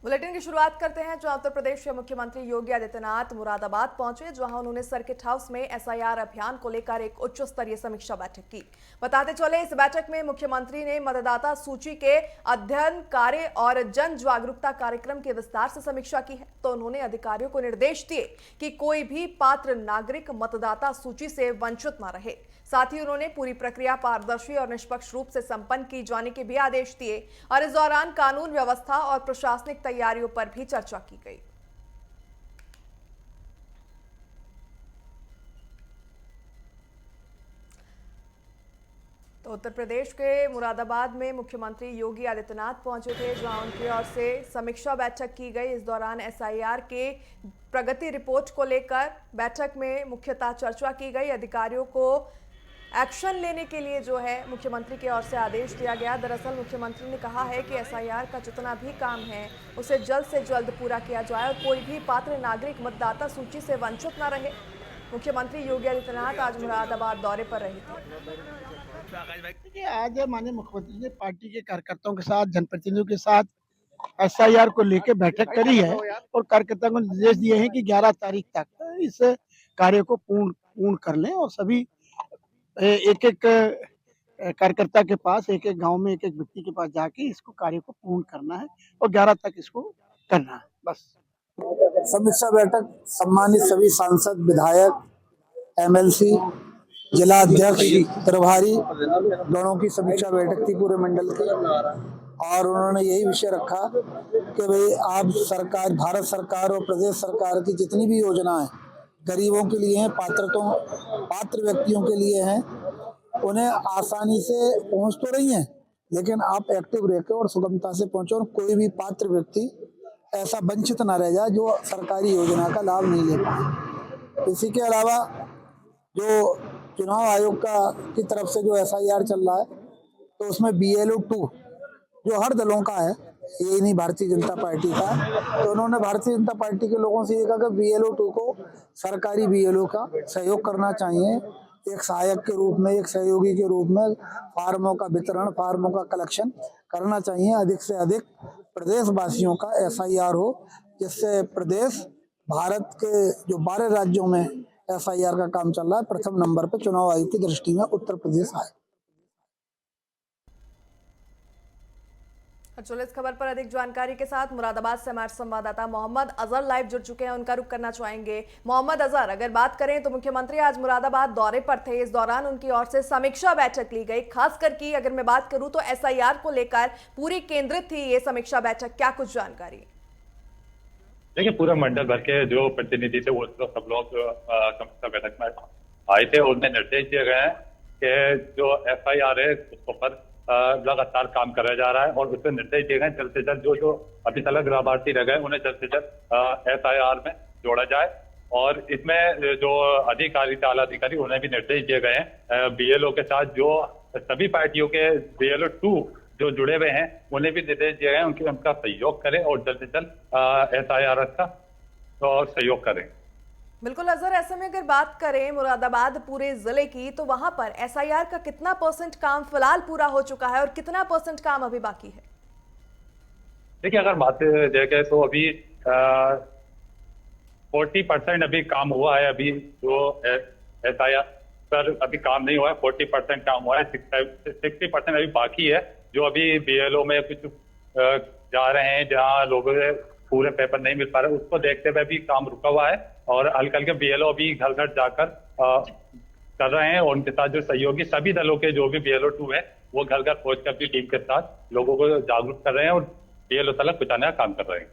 Bulletin की शुरुआत करते हैं जहां उत्तर प्रदेश के मुख्यमंत्री योगी आदित्यनाथ मुरादाबाद पहुंचे, जहां उन्होंने सर्किट हाउस में एसआईआर अभियान को लेकर एक उच्च स्तरीय समीक्षा बैठक की। बताते चले, इस बैठक में मुख्यमंत्री ने मतदाता सूची के अध्ययन कार्य और जन जागरूकता कार्यक्रम की विस्तार से समीक्षा की है। तो उन्होंने अधिकारियों को निर्देश दिए कि कोई भी पात्र नागरिक मतदाता सूची से वंचित न रहे। साथ ही उन्होंने पूरी प्रक्रिया पारदर्शी और निष्पक्ष रूप से संपन्न की जाने के भी आदेश दिए और इस दौरान कानून व्यवस्था और प्रशासनिक तैयारियों पर भी चर्चा की गई। तो उत्तर प्रदेश के मुरादाबाद में मुख्यमंत्री योगी आदित्यनाथ पहुंचे थे, जहां उनकी ओर से समीक्षा बैठक की गई। इस दौरान एसआईआर के प्रगति रिपोर्ट को लेकर बैठक में मुख्यतः चर्चा की गई। अधिकारियों को एक्शन लेने के लिए जो है मुख्यमंत्री की ओर से आदेश दिया गया। दरअसल मुख्यमंत्री ने कहा है कि एसआईआर का जितना भी काम है उसे जल्द से जल्द पूरा किया जाए और कोई भी पात्र नागरिक मतदाता सूची से वंचित न रहे। मुख्यमंत्री योगी आदित्यनाथ आज मुरादाबाद दौरे पर रहे थे। आज माननीय मुख्यमंत्री ने पार्टी के कार्यकर्ताओं के साथ, जनप्रतिनिधियों के साथ एसआईआर को लेकर बैठक करी है और कार्यकर्ताओं को निर्देश दिए हैं कि 11 तारीख तक इस कार्य को पूर्ण कर लें और सभी एक एक कार्यकर्ता के पास, एक एक गांव में एक एक व्यक्ति के पास जाके इसको कार्य को पूर्ण करना है और 11 तक इसको करना है। बस समीक्षा बैठक सम्मानित सभी सांसद, विधायक, एमएलसी, जिला अध्यक्ष, प्रभारी गणों की समीक्षा बैठक थी पूरे मंडल की। और उन्होंने यही विषय रखा कि भाई आप सरकार, भारत सरकार और प्रदेश सरकार की जितनी भी योजनाएं गरीबों के लिए हैं, पात्र व्यक्तियों के लिए हैं, उन्हें आसानी से पहुंच तो रही हैं, लेकिन आप एक्टिव रहकर और सुगमता से पहुंचो और कोई भी पात्र व्यक्ति ऐसा वंचित ना रह जाए जो सरकारी योजना का लाभ नहीं ले पाए। इसी के अलावा जो चुनाव आयोग की तरफ से जो एसआईआर चल रहा है, तो उसमें BLO 2 जो हर दलों का है, ये नहीं भारतीय जनता पार्टी का, तो उन्होंने भारतीय जनता पार्टी के लोगों से ये कहा कि BLO 2 को सरकारी BLO का सहयोग करना चाहिए। एक सहायक के रूप में, एक सहयोगी के रूप में फार्मों का वितरण, फार्मों का कलेक्शन करना चाहिए। अधिक से अधिक प्रदेशवासियों का एसआईआर हो, जिससे प्रदेश, भारत के जो 12 राज्यों में एसआईआर का काम चल रहा है, प्रथम नंबर पर चुनाव आयोग की दृष्टि में उत्तर प्रदेश आए। चलो, इस खबर पर अधिक जानकारी के साथ मुरादाबाद से हमारे संवाददाता मोहम्मद अजहर लाइव जुड़ चुके हैं, उनका रुख करना चाहेंगे। मोहम्मद अजहर, अगर बात करें तो मुख्यमंत्री आज मुरादाबाद दौरे पर थे, इस दौरान उनकी ओर से समीक्षा बैठक ली गई। खासकर की अगर मैं बात करूं तो एसआईआर को लेकर पूरी केंद्रित थी ये समीक्षा बैठक, क्या कुछ जानकारी? देखिए, पूरा मंडल भर के जो प्रतिनिधि थे वो सब लोग समीक्षा बैठक में आए थे। उन्हें निर्देश दिए गए हैं कि जो एफआईआर है उसको पर लगातार काम कराया जा रहा है और उसमें निर्देश दिए गए जल्द से जल्द जो अभी तक लाभार्थी रह गए उन्हें जल्द से जल्द एसआईआर में जोड़ा जाए। और इसमें जो अधिकारी, आला अधिकारी, उन्हें भी निर्देश दिए गए हैं BLO के साथ, जो सभी पार्टियों के BLO 2 जो जुड़े हुए हैं उन्हें भी निर्देश दिए गए उनका सहयोग करें और जल्द से जल्द एसआईआर का सहयोग करें। बिल्कुल अजहर, ऐसे में अगर बात करें मुरादाबाद पूरे जिले की, तो वहां पर एसआईआर का कितना % काम फिलहाल पूरा हो चुका है और कितना % काम अभी बाकी है? देखिए, अगर बात देखें तो अभी 40% अभी काम हुआ है। अभी जो एसआईआर पर अभी काम नहीं हुआ है, 40% काम हुआ है, 60% अभी बाकी है। जो अभी BLO में कुछ जा रहे हैं जहाँ लोगों के पूरे पेपर नहीं मिल पा रहे, उसको देखते हुए भी काम रुका हुआ है और हल्के हल्के BLO भी घर घर जाकर कर रहे हैं और उनके साथ जो सहयोगी सभी दलों के जो भी BLO 2 है वो घर घर पहुंचकर अपनी टीम के साथ लोगों को जागरूक कर रहे हैं और BLO तक पहुंचाने का काम कर रहे हैं।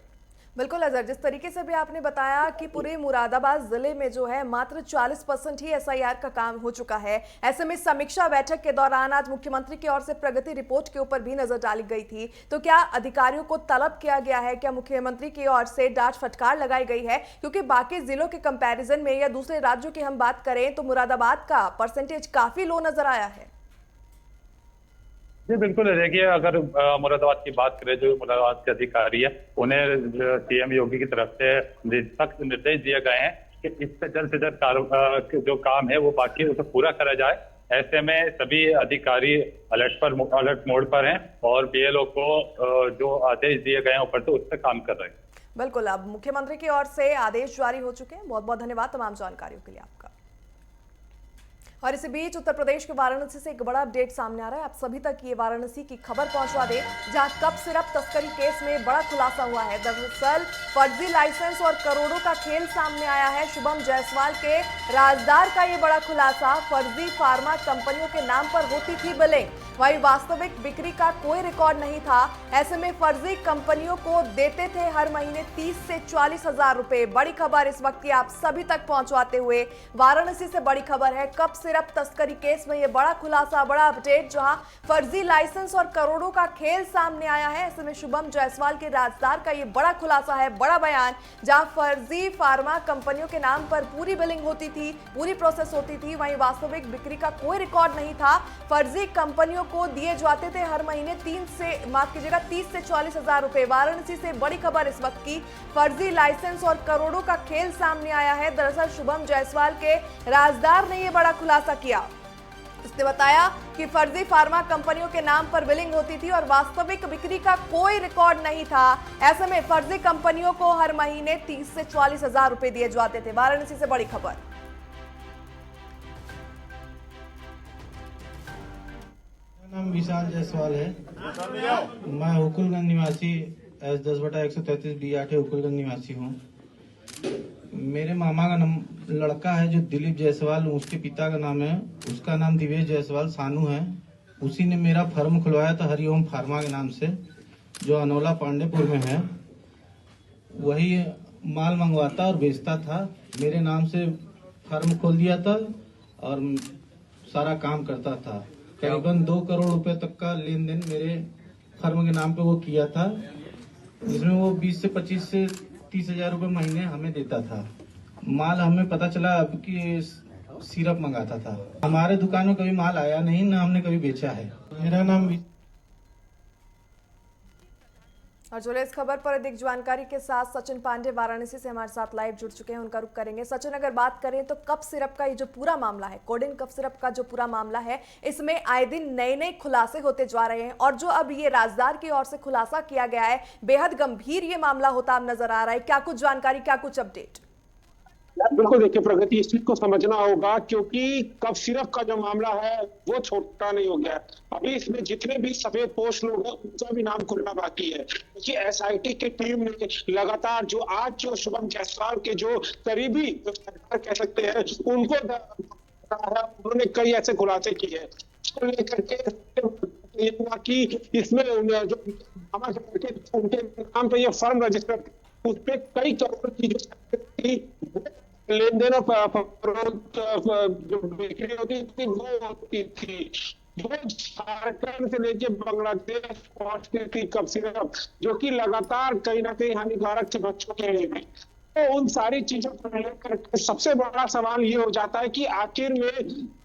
बिल्कुल अजहर, जिस तरीके से भी आपने बताया कि पूरे मुरादाबाद जिले में जो है मात्र 40% ही एसआईआर का काम हो चुका है। ऐसे में समीक्षा बैठक के दौरान आज मुख्यमंत्री की ओर से प्रगति रिपोर्ट के ऊपर भी नजर डाली गई थी, तो क्या अधिकारियों को तलब किया गया है? क्या मुख्यमंत्री की ओर से डांट फटकार लगाई गई है? क्योंकि बाकी जिलों के कंपेरिजन में या दूसरे राज्यों की हम बात करें तो मुरादाबाद का % काफी लो नजर आया है। जी बिल्कुल, देखिए, अगर मुरादाबाद की बात करें, जो मुरादाबाद के अधिकारी है उन्हें CM योगी की तरफ से सख्त निर्देश दिए गए हैं कि इससे जल्द से जल्द जो काम है वो बाकी उसे पूरा करा जाए ऐसे में सभी अधिकारी अलर्ट मोड पर हैं और बीएलओ को जो आदेश दिए गए हैं ऊपर से उस पर काम कर रहे हैं। बिल्कुल, अब मुख्यमंत्री की ओर से आदेश जारी हो चुके हैं। बहुत बहुत धन्यवाद तमाम जानकारियों के लिए आपका। और इसी बीच उत्तर प्रदेश के वाराणसी से एक बड़ा अपडेट सामने आ रहा है। आप सभी तक ये वाराणसी की खबर पहुंचा दें, जहां कप सिरप तस्करी केस में बड़ा खुलासा हुआ है। दरअसल फर्जी लाइसेंस और करोड़ों का खेल सामने आया है। शुभम जायसवाल के राजदार का ये बड़ा खुलासा, फर्जी फार्मा कंपनियों के नाम पर होती थी बिलिंग, वही वास्तविक बिक्री का कोई रिकॉर्ड नहीं था। ऐसे में फर्जी कंपनियों को देते थे हर महीने 30 से 40 हजार रुपए। बड़ी खबर इस वक्त की आप सभी तक पहुंचाते हुए वाराणसी से बड़ी खबर है। कप सिरप तस्करी केस में ये बड़ा खुलासा, बड़ा अपडेट, जहां फर्जी लाइसेंस और करोड़ों का खेल सामने आया है। ऐसे में शुभम जायसवाल के राजदार का ये बड़ा खुलासा है, बड़ा बयान, जहां फर्जी फार्मा कंपनियों के नाम पर पूरी बिलिंग होती थी, पूरी प्रोसेस होती थी, वहीं वास्तविक बिक्री का कोई रिकॉर्ड नहीं था। फर्जी कंपनियों को दिए जाते थे हर महीने 30 से 40 हजार रुपए। वाराणसी से बड़ी खबर इस वक्त की, फर्जी लाइसेंस और करोड़ों का खेल सामने आया है। दरअसल शुभम जायसवाल के राजदार ने यह बड़ा खुलासा किया। उसने बताया कि फर्जी फार्मा कंपनियों के नाम पर बिलिंग होती थी और वास्तविक बिक्री का कोई रिकॉर्ड नहीं था। ऐसे में फर्जी कंपनियों को हर महीने 30 से 40 हजार रुपए दिए जाते थे। वाराणसी से बड़ी खबर। नाम विशाल जायसवाल है। मैं हुकुलगंज निवासी S10/133 B8 हुकुलगंज निवासी हूँ। मेरे मामा का लड़का है जो दिलीप जायसवाल, उसके पिता का नाम है, उसका नाम दिवेश जायसवाल सानू है। उसी ने मेरा फर्म खुलवाया था हरिओम फार्मा के नाम से, जो अनोला पांडेपुर में है। वही माल मंगवाता और बेचता था। मेरे नाम से फर्म खोल दिया था और सारा काम करता था। करीबन 2 करोड़ रुपए तक का लेन देन मेरे फर्म के नाम पे वो किया था, जिसमें वो 20 से 25 से 30 हजार रुपए महीने हमें देता था। माल हमें पता चला अब कि सिरप मंगाता था। हमारे दुकान में कभी माल आया नहीं, ना हमने कभी बेचा है। मेरा नाम और जुड़े इस खबर पर अधिक जानकारी के साथ सचिन पांडे वाराणसी से हमारे साथ लाइव जुड़ चुके हैं, उनका रुख करेंगे। सचिन, अगर बात करें तो कप सिरप का ये जो पूरा मामला है, कोडिन कप सिरप का जो पूरा मामला है, इसमें आए दिन नए नए खुलासे होते जा रहे हैं और जो अब ये राजदार की ओर से खुलासा किया गया है, बेहद गंभीर ये मामला होता अब नजर आ रहा है। क्या कुछ जानकारी, क्या कुछ अपडेट? बिल्कुल, देखिए प्रगति, इस चीज को समझना होगा क्योंकि कप सिरप का जो मामला है वो छोटा नहीं हो गया। अभी इसमें जितने भी सफेद पोस्ट लोग हैं उनका भी नाम खुलना बाकी है, क्योंकि एसआईटी की टीम ने लगातार जो शुभम जायसवाल के जो करीबी कह सकते हैं उनको उन्होंने कई ऐसे खुलासे किए हैं, इसको लेकर के कि इसमें जो उनके नाम पे ये फर्म रजिस्टर, उस पर कई करोड़ की जो लेन देन और जो बिक्री होती थी वो होती थी, जो झारखंड से लेके बांग्लादेश पहुंचती थी कप सिरप, जो कि लगातार कहीं ना कहीं हानिकारक थे बच्चों के लिए भी। तो उन सारी चीजों को लेकर सबसे बड़ा सवाल ये हो जाता है कि आखिर में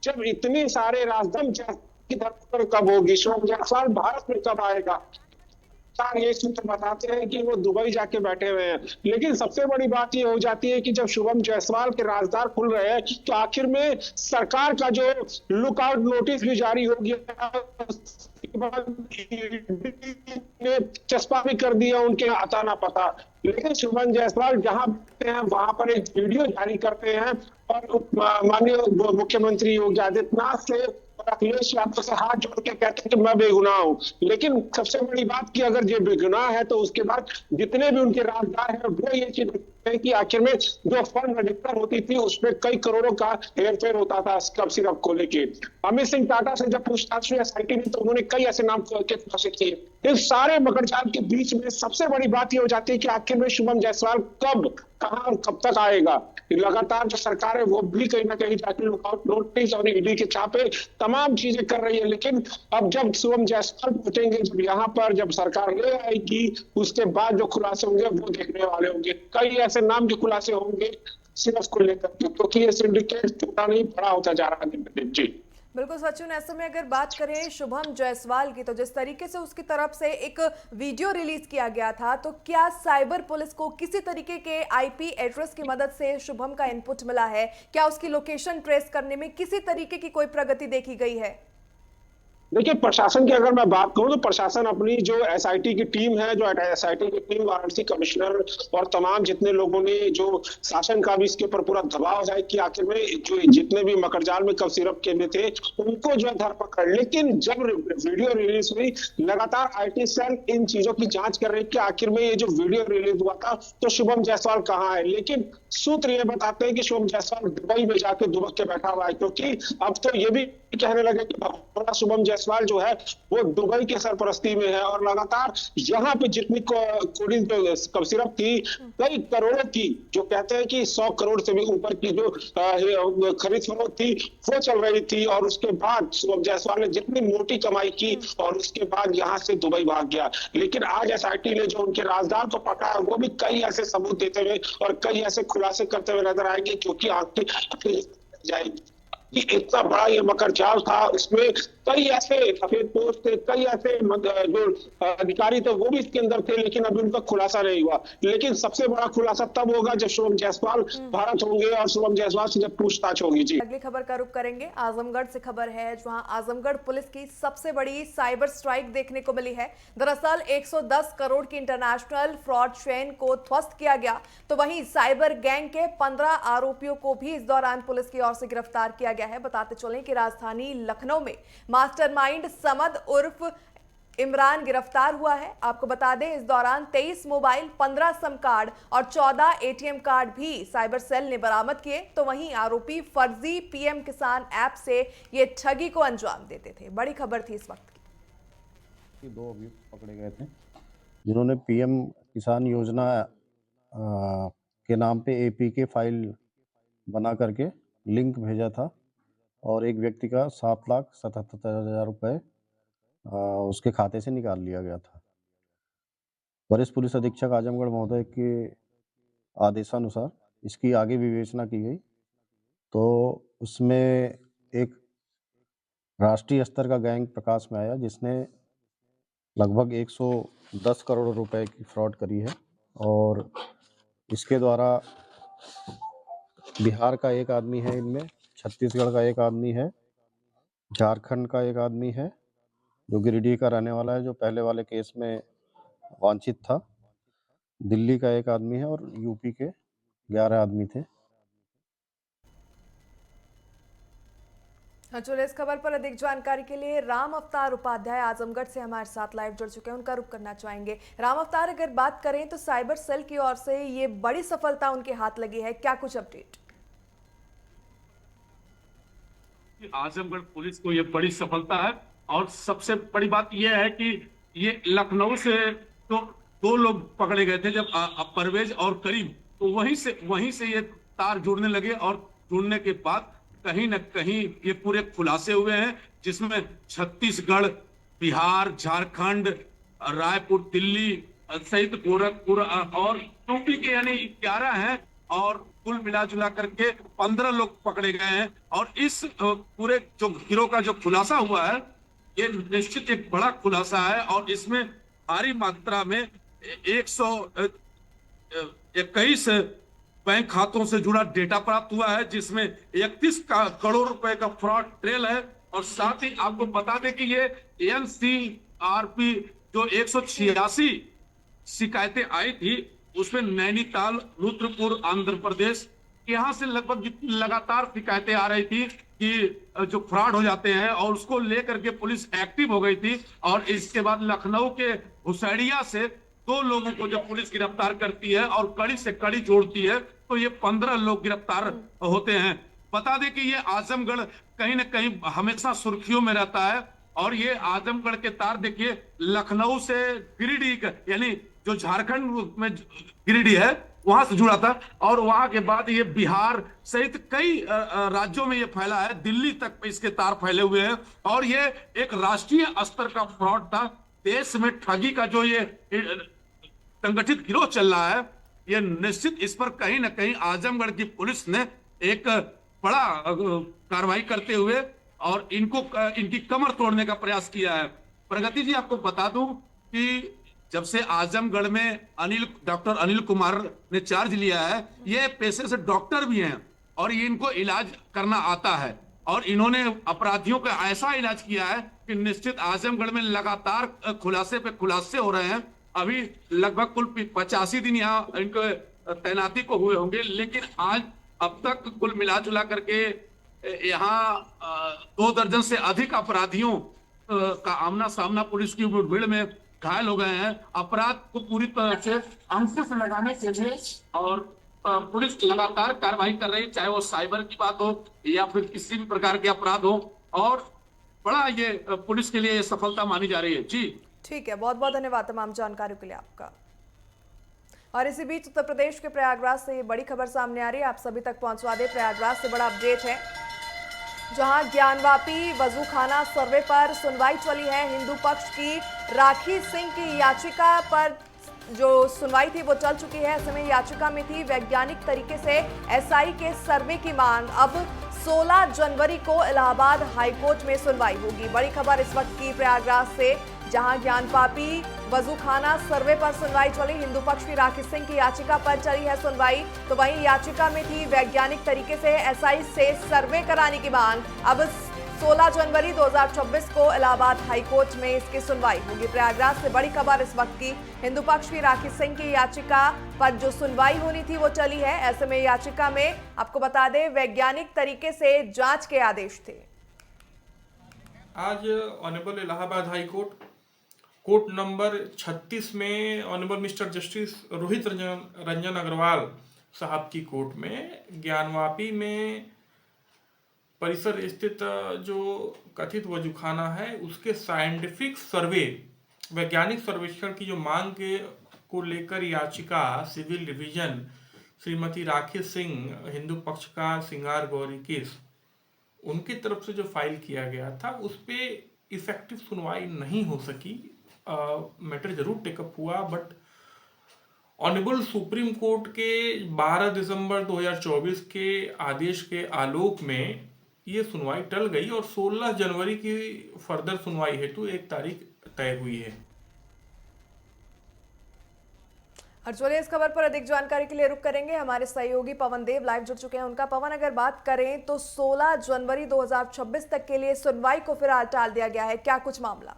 जब इतने सारे राजदम की धरती कब होगी, शुभम जायसवाल भारत में कब आएगा? ये सूत्र बताते हैं कि वो दुबई जाके बैठे हुए हैं, लेकिन सबसे बड़ी बात ये हो जाती है कि जब शुभम जायसवाल के राजदार खुल रहे हैं तो आखिर में सरकार का जो लुकआउट नोटिस भी जारी हो गया, उसके बाद ने चस्पा भी कर दिया उनके आता ना पता। लेकिन शुभम जायसवाल जहां हैं वहां पर एक वीडियो जारी करते हैं और माननीय मुख्यमंत्री योगी आदित्यनाथ से अखिलेश यादव से हाथ जोड़ के कहते हैं कि मैं बेगुनाह हूं। लेकिन सबसे बड़ी बात कि अगर ये बेगुनाह है तो उसके बाद जितने भी उनके राजदार हैं वो ये चीज है कि आखिर में जो फर्म रजिस्टर होती थी उसमें कई करोड़ों का हेरफेर होता था कप सिरप को लेके। अमित सिंह टाटा से जब पूछताछ हुई एसआईटी ने तो उन्होंने कई ऐसे नाम के खुलासे किए। इन सारे मगरजाल के बीच में सबसे बड़ी बात यह हो जाती है कि आखिर में शुभम जायसवाल कब, कहां और कब तक आएगा। लगातार जो सरकार है वो भी कहीं ना कहीं जाके लुकआउट नोटिस और ईडी के छापे तमाम चीजें कर रही है, लेकिन अब जब शुभम जायसवाल पहुंचेंगे, जब यहाँ पर जब सरकार ले आएगी, उसके बाद जो खुलासे होंगे वो देखने वाले होंगे। कई ऐसे नाम के खुलासे होंगे सिर्फ को लेकर, क्योंकि ये सिंडिकेट छोटा नहीं बड़ा होता जा रहा है। जी बिल्कुल सचिन, ऐसे में अगर बात करें शुभम जायसवाल की, तो जिस तरीके से उसकी तरफ से एक वीडियो रिलीज किया गया था, तो क्या साइबर पुलिस को किसी तरीके के आईपी एड्रेस की मदद से शुभम का इनपुट मिला है? क्या उसकी लोकेशन ट्रेस करने में किसी तरीके की कोई प्रगति देखी गई है? देखिए, प्रशासन की अगर मैं बात करूं तो प्रशासन अपनी जो एसआईटी की टीम है, जो एसआईटी की टीम, वाराणसी कमिश्नर और तमाम जितने लोगों ने, जो शासन का भी इसके ऊपर पूरा दबाव है कि आखिर में जो जितने भी मकरजाल में कफ सिरप के में थे उनको जो है धरपकड़। लेकिन जब वीडियो रिलीज हुई, लगातार आईटी सेल इन चीजों की जांच कर रही कि आखिर में ये जो वीडियो रिलीज हुआ था तो शुभम जायसवाल कहाँ है। लेकिन सूत्र ये बताते हैं कि शुभम जायसवाल दुबई में जाके दुबक के बैठा हुआ है, क्योंकि अब तो ये भी कहने लगे कि शुभम जायसवाल जो है वो दुबई के सरपरस्ती में है और लगातार यहाँ पे जितनी कोडिंग कफ सिरप थी, कई करोड़ों की, जो कहते हैं कि 100 करोड़ से भी ऊपर की जो खरीद फरोख्त थी वो चल रही थी। और उसके बाद शुभम जायसवाल ने जितनी मोटी कमाई की और उसके बाद यहाँ से दुबई भाग गया। लेकिन आज एसआईटी ने जो उनके राजदार को पकड़ा, वो भी कई ऐसे सबूत देते हुए और कई ऐसे खुलासे करते हुए नजर आएंगे, क्योंकि आगे जाएगी कि इतना बड़ा ये मकरजाल था, उसमें कई ऐसे सफेद पोस्ट थे, कई ऐसे जो अधिकारी थे वो भी इसके अंदर थे, लेकिन अभी उनका खुलासा नहीं हुआ। लेकिन सबसे बड़ा खुलासा तब होगा जब शुभम जायसवाल भारत होंगे और शुभम जायसवाल से जब पूछताछ होगी। जी, अगली खबर का रुख करेंगे। आजमगढ़ से खबर है, जहां आजमगढ़ पुलिस की सबसे बड़ी साइबर स्ट्राइक देखने को मिली है। दरअसल 110 करोड़ की इंटरनेशनल फ्रॉड चेन को ध्वस्त किया गया, तो वहीं साइबर गैंग के 15 आरोपियों को भी इस दौरान पुलिस की ओर से गिरफ्तार किया गया है। बताते चलें कि राजधानी लखनऊ में मास्टरमाइंड समद उर्फ इमरान गिरफ्तार हुआ है। आपको बता दें, इस दौरान 23 मोबाइल, 15 सिम कार्ड और 14 एटीएम कार्ड भी साइबर सेल ने बरामद किए। तो वहीं आरोपी फर्जी पीएम किसान ऐप से ये ठगी को अंजाम देते थे। बड़ी खबर थी इस वक्त की। 2 अभियुक्त पकड़े गए थे जिन्होंने पीएम किसान योजना के नाम पे एपीके फाइल बना करके लिंक भेजा था और एक व्यक्ति का 7,77,000 रुपये उसके खाते से निकाल लिया गया था। वरिष्ठ पुलिस अधीक्षक आजमगढ़ महोदय के आदेशानुसार इसकी आगे विवेचना की गई, तो उसमें एक राष्ट्रीय स्तर का गैंग प्रकाश में आया जिसने लगभग 110 करोड़ रुपए की फ्रॉड करी है। और इसके द्वारा बिहार का एक आदमी है इनमें, छत्तीसगढ़ का एक आदमी है, झारखंड का एक आदमी है जो गिरिडीह का रहने वाला है, जो पहले वाले केस में वांछित था, दिल्ली का एक आदमी है और यूपी के 11 आदमी थे। हाँ, चलिए इस खबर पर अधिक जानकारी के लिए राम अवतार उपाध्याय आजमगढ़ से हमारे साथ लाइव जुड़ चुके हैं, उनका रुख करना चाहेंगे। राम अवतार, अगर बात करें तो साइबर सेल की ओर से ये बड़ी सफलता उनके हाथ लगी है, क्या कुछ अपडेट? आजमगढ़ पुलिस को ये बड़ी सफलता है और सबसे बड़ी बात यह है कि ये लखनऊ से तो 2 लोग पकड़े गए थे, जब परवेज और करीम, तो वहीं से ये तार जुड़ने लगे और जुड़ने के बाद कहीं न कहीं ये पूरे खुलासे हुए हैं, जिसमें छत्तीसगढ़, बिहार, झारखंड, रायपुर, दिल्ली सहित गोरखपुर और यूपी के यानी 11 हैं और कुल मिला जुला करके 15 लोग पकड़े गए हैं। और इस पूरे जो गिरोह का जो खुलासा हुआ है, ये निश्चित एक बड़ा खुलासा है और इसमें भारी मात्रा में 121 बैंक खातों से जुड़ा डेटा प्राप्त हुआ है, जिसमें 31 करोड़ रुपए का फ्रॉड ट्रेल है। और साथ ही आपको बता दें कि ये एनसीआरपी जो 186 शिकायतें आई थी, उसमें नैनीताल, रुद्रपुर, आंध्र प्रदेश, यहाँ से लगभग लगातार शिकायतें आ रही थी कि जो फ्रॉड हो जाते हैं, और उसको लेकर के पुलिस एक्टिव हो गई थी। और इसके बाद लखनऊ के हुसैड़िया से 2 लोगों को जब पुलिस गिरफ्तार करती है और कड़ी से कड़ी जोड़ती है, तो ये 15 लोग गिरफ्तार होते हैं। बता दें कि ये आजमगढ़ कहीं ना कहीं हमेशा सुर्खियों में रहता है और ये आजमगढ़ के तार देखिए, लखनऊ से गिरिडीह यानी जो झारखंड में गिरिडीह है वहां से जुड़ा था और वहां के बाद ये बिहार सहित कई राज्यों में ये फैला है, दिल्ली तक पे इसके तार फैले हुए हैं। और ये एक राष्ट्रीय स्तर का फ्रॉड था। देश में ठगी का जो ये संगठित गिरोह चल रहा है, ये निश्चित इस पर कहीं ना कहीं आजमगढ़ की पुलिस ने एक बड़ा कार्रवाई करते हुए और इनकी कमर तोड़ने का प्रयास किया है। प्रगति जी, आपको बता दूं कि जब से आजमगढ़ में डॉक्टर अनिल कुमार ने चार्ज लिया है, ये पेशे से डॉक्टर भी हैं और ये इनको इलाज करना आता है और इन्होंने अपराधियों का ऐसा इलाज किया है कि निश्चित आजमगढ़ में लगातार खुलासे पे खुलासे हो रहे हैं। अभी लगभग कुल 85 दिन यहाँ इनको तैनाती को हुए होंगे, लेकिन आज अब तक कुल मिला जुला करके यहाँ 2 दर्जन से अधिक अपराधियों का आमना सामना पुलिस की भीड़ में घायल हो गए हैं। अपराध को पूरी तरह से अंकुश लगाने के लिए और पुलिस लगातार कार्रवाई कर रही है, चाहे वो साइबर की बात हो या फिर किसी भी प्रकार के अपराध हो, और बड़ा ये पुलिस के लिए सफलता मानी जा रही है। जी ठीक है, बहुत बहुत धन्यवाद तमाम जानकारियों के लिए आपका। और इसी बीच उत्तर प्रदेश के प्रयागराज से ये बड़ी खबर सामने आ रही है, आप सभी तक पहुंचवा दे। प्रयागराज से बड़ा अपडेट है, जहां ज्ञानवापी वजूखाना सर्वे पर सुनवाई चली है। हिंदू पक्ष की राखी सिंह की याचिका पर जो सुनवाई थी वो चल चुकी है। ऐसे में याचिका में थी वैज्ञानिक तरीके से एसआई के सर्वे की मांग। अब 16 जनवरी को इलाहाबाद हाईकोर्ट में सुनवाई होगी। बड़ी खबर इस वक्त की प्रयागराज से, जहां ज्ञानवापी वजूखाना सर्वे पर सुनवाई चली। हिंदू पक्ष की राखी सिंह की याचिका पर चली है सुनवाई, तो वहीं याचिका में थी वैज्ञानिक तरीके से एसआई से सर्वे कराने की मांग। अब 16 जनवरी 2024 को इलाहाबाद हाईकोर्ट में इसकी सुनवाई होगी। प्रयागराज से बड़ी खबर इस वक्त की, हिंदू पक्ष की राखी सिंह की याचिका पर जो सुनवाई होनी थी वो चली है। ऐसे में याचिका में आपको बता दें वैज्ञानिक तरीके से जांच के आदेश थे। आज honourable Allahabad high court number 36 में honourable mister justice Rohit Ranjan Agrawal साहब की कोर्ट में ज्ञानवापी में परिसर स्थित जो कथित वजूखाना है उसके साइंटिफिक सर्वे, वैज्ञानिक सर्वेक्षण की जो मांग को लेकर याचिका सिविल डिवीजन श्रीमती राखी सिंह, हिंदू पक्ष का सिंगार गौरी केस, उनकी तरफ से जो फाइल किया गया था उस पर इफेक्टिव सुनवाई नहीं हो सकी। मैटर जरूर टेकअप हुआ, बट ऑनरेबल सुप्रीम कोर्ट के 12 दिसंबर 2024 के आदेश के आलोक में ये सुनवाई टल गई और 16 जनवरी की फर्दर सुनवाई हेतु एक तारीख तय हुई है। और चलिए इस खबर पर अधिक जानकारी के लिए रुक करेंगे, हमारे सहयोगी पवन देव लाइव जुड़ चुके हैं उनका। पवन, अगर बात करें तो 16 जनवरी 2026 तक के लिए सुनवाई को फिलहाल टाल दिया गया है, क्या कुछ मामला?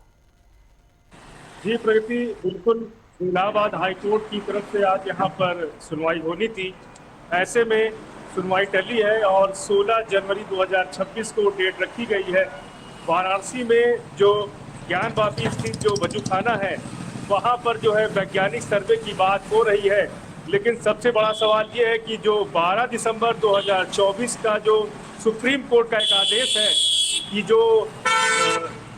जी प्रगति, बिल्कुल इलाहाबाद हाईकोर्ट की तरफ से आज यहाँ पर सुनवाई होनी थी, ऐसे में सुनवाई टली है और 16 जनवरी 2026 को डेट रखी गई है। वाराणसी में जो ज्ञानवापी स्थित जो वजूखाना है वहाँ पर जो है वैज्ञानिक सर्वे की बात हो रही है, लेकिन सबसे बड़ा सवाल ये है कि जो 12 दिसंबर 2024 का जो सुप्रीम कोर्ट का एक आदेश है कि जो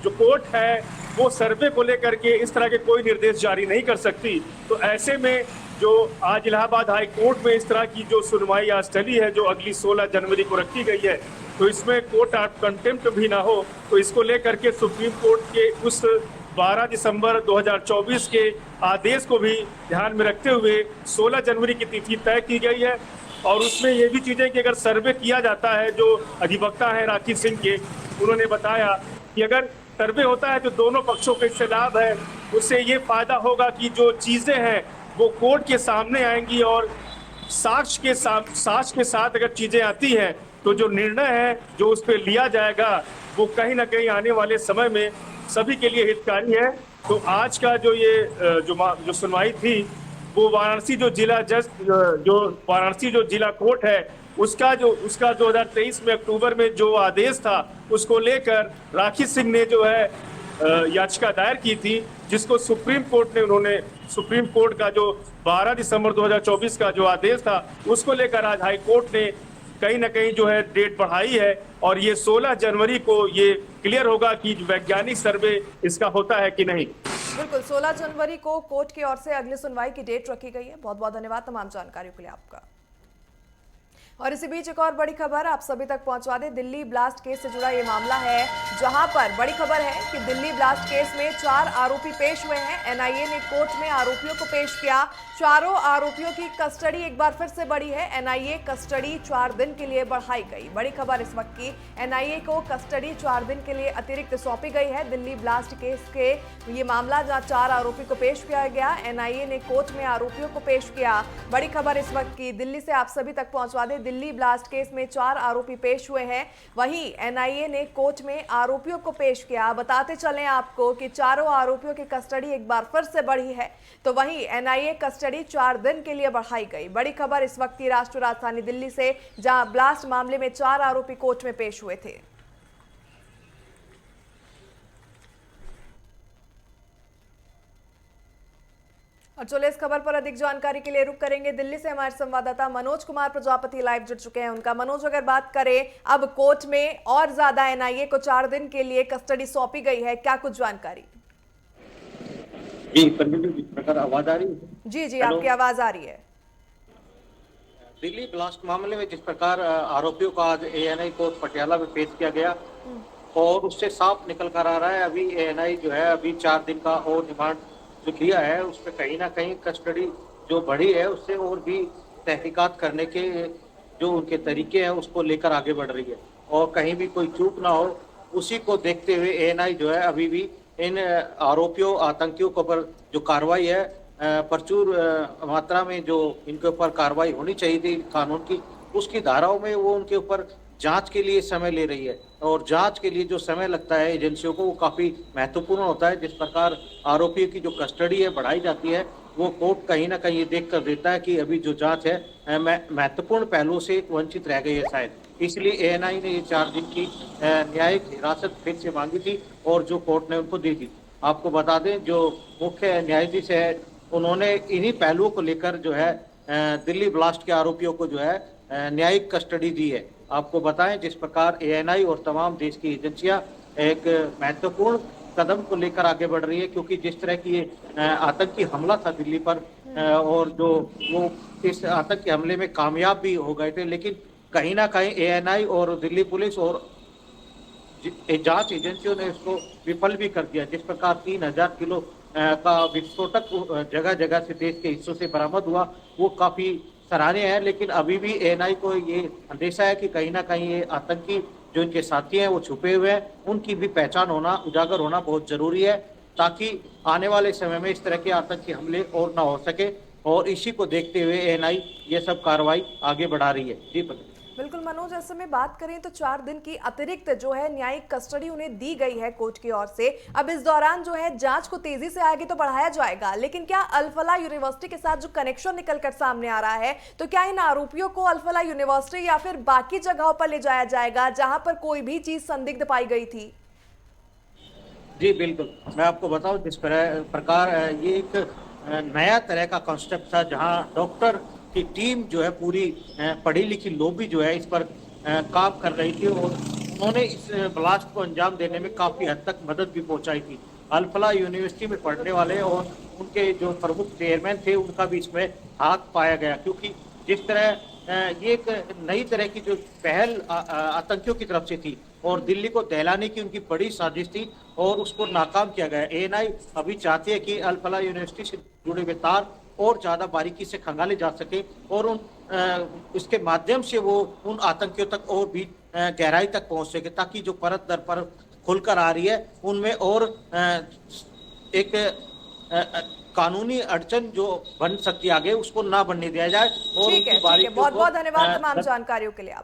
कोर्ट है वो सर्वे को लेकर के इस तरह के कोई निर्देश जारी नहीं कर सकती। तो ऐसे में जो आज इलाहाबाद हाई कोर्ट में इस तरह की जो सुनवाई आज चली है, जो अगली 16 जनवरी को रखी गई है, तो इसमें कोर्ट ऑफ कंटेम्प्ट भी ना हो, तो इसको लेकर के सुप्रीम कोर्ट के उस 12 दिसंबर 2024 के आदेश को भी ध्यान में रखते हुए 16 जनवरी की तिथि तय की गई है। और उसमें ये भी चीज़ें कि अगर सर्वे किया जाता है, जो अधिवक्ता है राखी सिंह के, उन्होंने बताया कि अगर सर्वे होता है तो दोनों पक्षों को इससे लाभ है। उससे ये फायदा होगा कि जो चीज़ें हैं वो कोर्ट के सामने आएंगी और साक्ष्य के साथ अगर चीज़ें आती हैं तो जो निर्णय है जो उस पर लिया जाएगा वो कहीं ना कहीं आने वाले समय में सभी के लिए हितकारी है। तो आज का जो ये जो सुनवाई थी वो वाराणसी जो जिला कोर्ट है उसका 2023 में अक्टूबर में जो आदेश था उसको लेकर राखी सिंह ने जो है याचिका दायर की थी, जिसको सुप्रीम कोर्ट का जो 12 दिसंबर 2024 का जो आदेश था उसको लेकर आज हाई कोर्ट ने कहीं ना कहीं जो है डेट बढ़ाई है और ये 16 जनवरी को ये क्लियर होगा कि वैज्ञानिक सर्वे इसका होता है कि नहीं। बिल्कुल, 16 जनवरी को कोर्ट की ओर से अगली सुनवाई की डेट रखी गई है। बहुत बहुत धन्यवाद तमाम जानकारियों के लिए आपका। और इसी बीच एक और बड़ी खबर आप सभी तक पहुंचवा दें। दिल्ली ब्लास्ट केस से जुड़ा ये मामला है, जहां पर बड़ी खबर है कि दिल्ली ब्लास्ट केस में 4 आरोपी पेश हुए हैं। एनआईए ने कोर्ट में आरोपियों को पेश किया। चारों आरोपियों की कस्टडी एक बार फिर से बढ़ी है। एनआईए कस्टडी 4 दिन के लिए बढ़ाई गई। बड़ी खबर इस वक्त की, एनआईए को कस्टडी 4 दिन के लिए अतिरिक्त सौंपी गई है। दिल्ली ब्लास्ट केस के ये मामला जहां 4 आरोपी को पेश किया गया, एनआईए ने कोर्ट में आरोपियों को पेश किया। बड़ी खबर इस वक्त की, दिल्ली से आप सभी तक पहुंचवा दें। दिल्ली ब्लास्ट केस में 4 आरोपी पेश हुए हैं, वहीं एनआईए ने कोर्ट में आरोपियों को पेश किया। बताते चलें आपको कि चारों आरोपियों की कस्टडी एक बार फिर से बढ़ी है, तो वहीं एनआईए कस्टडी 4 दिन के लिए बढ़ाई गई। बड़ी खबर इस वक्त की राष्ट्रीय राजधानी दिल्ली से, जहां ब्लास्ट मामले में 4 आरोपी कोर्ट में पेश हुए थे। और चलिए इस खबर पर अधिक जानकारी के लिए रुक करेंगे। दिल्ली से हमारे संवाददाता मनोज कुमार प्रजापति लाइव जुड़ चुके हैं। उनका मनोज, अगर बात करें अब कोर्ट में और ज्यादा एनआईए को 4 दिन के लिए कस्टडी सौंपी गई है, क्या कुछ जानकारी? जी जिस प्रकार आवाज आ रही है? जी आपकी आवाज आ रही है। दिल्ली ब्लास्ट मामले में जिस प्रकार आरोपियों को आज एएनआई कोर्ट पटियाला में पेश किया गया और उससे साफ निकल कर आ रहा है, अभी एएनआई जो है अभी 4 दिन का और रिमांड जो किया है उस पर कहीं ना कहीं कस्टडी जो बढ़ी है उससे और भी तहकीकात करने के जो उनके तरीके हैं उसको लेकर आगे बढ़ रही है और कहीं भी कोई चूक ना हो उसी को देखते हुए एएनआई जो है अभी भी इन आरोपियों आतंकियों के ऊपर जो कार्रवाई है प्रचुर मात्रा में जो इनके ऊपर कार्रवाई होनी चाहिए थी कानून की, उसकी धाराओं में वो उनके ऊपर जांच के लिए समय ले रही है और जांच के लिए जो समय लगता है एजेंसियों को वो काफ़ी महत्वपूर्ण होता है। जिस प्रकार आरोपियों की जो कस्टडी है बढ़ाई जाती है वो कोर्ट कहीं ना कहीं ये देख कर देता है कि अभी जो जांच है महत्वपूर्ण पहलुओं से वंचित रह गई है शायद, इसलिए एएनआई ने ये 4 दिन की न्यायिक हिरासत फिर से मांगी थी और जो कोर्ट ने उनको दी थी। आपको बता दें जो मुख्य न्यायाधीश है उन्होंने इन्हीं पहलुओं को लेकर जो है दिल्ली ब्लास्ट के आरोपियों को जो है न्यायिक कस्टडी दी है। आपको बताएं जिस प्रकार एएनआई और तमाम देश की एजेंसियां एक महत्वपूर्ण कदम को लेकर आगे बढ़ रही है, क्योंकि जिस तरह की आतंकी हमला था दिल्ली पर और जो वो इस आतंकी हमले में कामयाब भी हो गए थे, लेकिन कहीं ना कहीं एएनआई और दिल्ली पुलिस और जांच एजेंसियों ने इसको विफल भी कर दिया। जिस प्रकार 3000 किलो का विस्फोटक जगह जगह से देश के हिस्सों से बरामद हुआ वो काफी सराहनीय है, लेकिन अभी भी एएनआई को ये अंदेशा है कि कहीं ना कहीं ये आतंकी जो इनके साथी हैं वो छुपे हुए हैं, उनकी भी पहचान होना उजागर होना बहुत जरूरी है ताकि आने वाले समय में इस तरह के आतंकी हमले और ना हो सके और इसी को देखते हुए एएनआई ये सब कार्रवाई आगे बढ़ा रही है। जी बिल्कुल मनोज, ऐसे में बात करें तो 4 दिन की अतिरिक्त जो है न्यायिक कस्टडी उन्हें दी गई है कोर्ट की ओर से। अब इस दौरान जो है जांच को तेजी से आगे तो बढ़ाया जाएगा, लेकिन क्या अल-फलाह यूनिवर्सिटी के साथ जो कनेक्शन निकलकर सामने आ रहा है, तो क्या इन आरोपियों को अल-फलाह यूनिवर्सिटी या फिर बाकी जगहों पर ले जाया जाएगा जहां पर कोई भी चीज संदिग्ध पाई गई थी? जी बिल्कुल, मैं आपको बताऊं जिस प्रकार ये एक नया तरह का कॉन्सेप्ट था जहां डॉक्टर की टीम जो है पूरी पढ़ी लिखी लोबी जो है इस पर काम कर रही थी और उन्होंने इस ब्लास्ट को अंजाम देने में काफ़ी हद तक मदद भी पहुंचाई थी। अल-फलाह यूनिवर्सिटी में पढ़ने वाले और उनके जो प्रमुख चेयरमैन थे उनका भी इसमें हाथ पाया गया, क्योंकि जिस तरह ये एक नई तरह की जो पहल आतंकियों की तरफ से थी और दिल्ली को दहलाने की उनकी बड़ी साजिश थी और उसको नाकाम किया गया। एएनआई अभी चाहती है कि अल-फलाह यूनिवर्सिटी से जुड़े हुए तार और ज्यादा बारीकी से खंगाले जा सके और उसके माध्यम से वो उन आतंकियों तक और भी गहराई तक पहुंच सके, ताकि जो परत दर परत खुलकर आ रही है उनमें और एक कानूनी अड़चन जो बन सकती है आगे उसको ना बनने दिया जाए। और ठीक है, बहुत बहुत धन्यवाद तमाम जानकारियों के लिए आप।